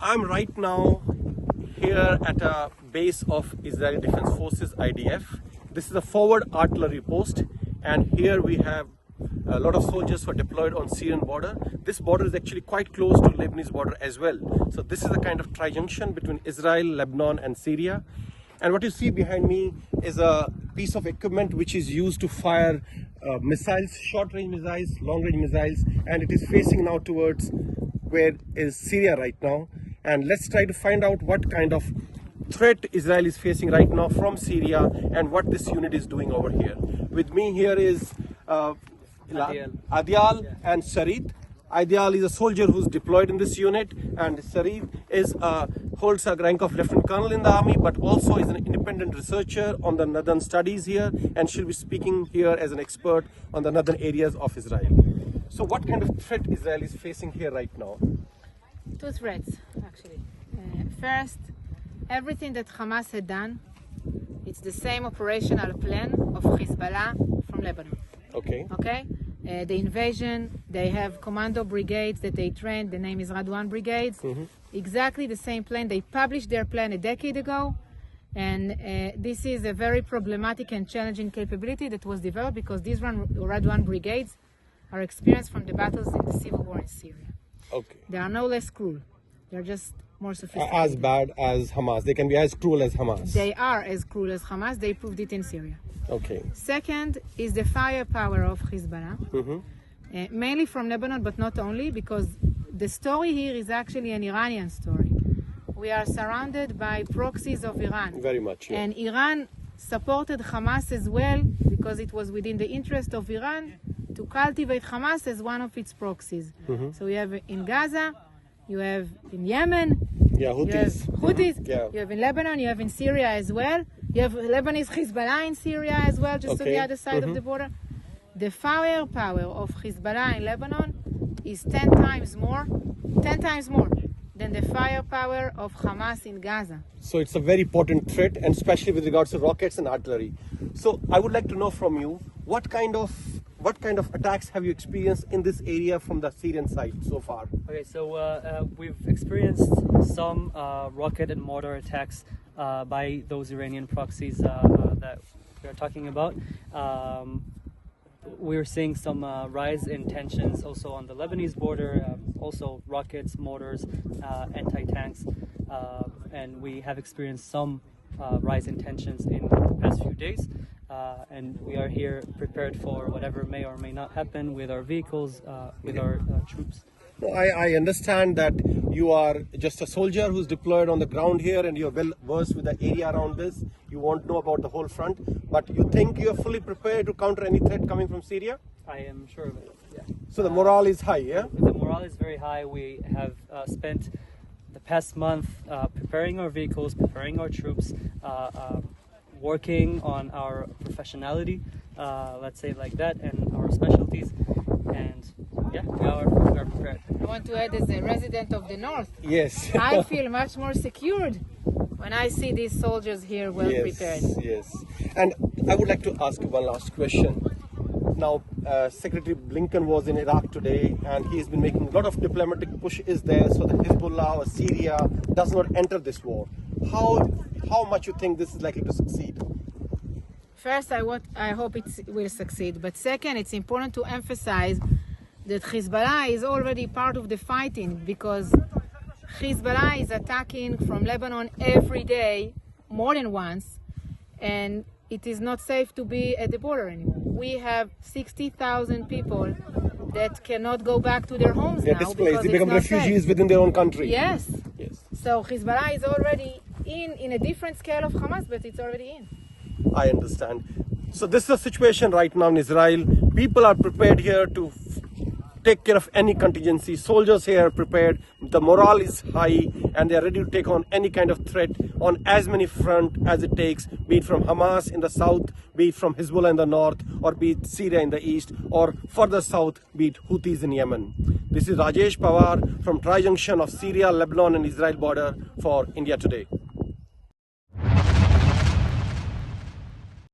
I'm right now here at a base of Israeli Defense Forces, IDF. This is a forward artillery post, and here we have a lot of soldiers who are deployed on Syrian border. This border is actually quite close to Lebanese border as well. So this is a kind of tri-junction between Israel, Lebanon and Syria. And what you see behind me is a piece of equipment which is used to fire missiles, short-range missiles, long-range missiles, and it is facing now towards where is Syria right now. And let's try to find out what kind of threat Israel is facing right now from Syria and what this unit is doing over here. With me here is Adial and Sarid. Adial is a soldier who's deployed in this unit, and Sarid is holds a rank of lieutenant colonel in the army, but also is an independent researcher on the northern studies here, and she'll be speaking here as an expert on the northern areas of Israel. So what kind of threat Israel is facing here right now? Two threats, actually. First, everything that Hamas had done, it's the same operational plan of Hezbollah from Lebanon. Okay. Okay? The invasion, they have commando brigades that they trained, the name is Radwan Brigades. Exactly the same plan. They published their plan a decade ago, and this is a very problematic and challenging capability that was developed because these Radwan Brigades are experienced from the battles in the civil war in Syria. Okay. They are no less cruel. They're just more sophisticated. As bad as Hamas. They can be as cruel as Hamas. They are as cruel as Hamas. They proved it in Syria. Okay. Second is the firepower of Hezbollah, mainly from Lebanon, but not only, because the story here is actually an Iranian story. We are surrounded by proxies of Iran. Very much, yeah. And Iran supported Hamas as well because it was within the interest of Iran to cultivate Hamas as one of its proxies. So you have in Gaza, you have in Yemen, Yeah, Houthis. you have Houthis, Yeah. you have in Lebanon, you have in Syria as well. You have Lebanese Hezbollah in Syria as well, just on the other side of the border. The firepower of Hezbollah in Lebanon is 10 times more than the firepower of Hamas in Gaza. So it's a very potent threat, and especially with regards to rockets and artillery. So I would like to know from you, what kind of attacks have you experienced in this area from the Syrian side so far? Okay, so we've experienced some rocket and mortar attacks by those Iranian proxies that we are talking about. We're seeing some rise in tensions also on the Lebanese border, also rockets, mortars, anti-tanks, and we have experienced some rise in tensions in the past few days. And we are here prepared for whatever may or may not happen with our vehicles, with our troops. I understand that you are just a soldier who's deployed on the ground here, and you're well versed with the area around this. You won't know about the whole front, but you think you're fully prepared to counter any threat coming from Syria? I am sure of it, yeah. So the morale is high, yeah? The morale is very high. We have spent the past month preparing our vehicles, preparing our troops, working on our professionality, let's say like that, and our specialties, and yeah, we are prepared. I want to add, as a resident of the north, Yes. I feel much more secured when I see these soldiers here well prepared. Yes. And I would like to ask you one last question. Now, Secretary Blinken was in Iraq today, and he has been making a lot of diplomatic push is there so that Hezbollah or Syria does not enter this war. How much you think this is likely to succeed? First, I hope it will succeed. But second, it's important to emphasize that Hezbollah is already part of the fighting, because Hezbollah is attacking from Lebanon every day, more than once, and it is not safe to be at the border anymore. We have 60,000 people that cannot go back to their homes now. They're displaced. They because become it's not refugees safe. within their own country. Yes. Yes. So Hezbollah is already in a different scale of Hamas, but it's already in. I understand. So this is the situation right now in Israel. People are prepared here to take care of any contingency. Soldiers here are prepared. The morale is high, and they are ready to take on any kind of threat on as many fronts as it takes, be it from Hamas in the south, be it from Hezbollah in the north, or be it Syria in the east, or further south, be it Houthis in Yemen. This is Rajesh Pawar from Tri-Junction of Syria, Lebanon and Israel border for India Today.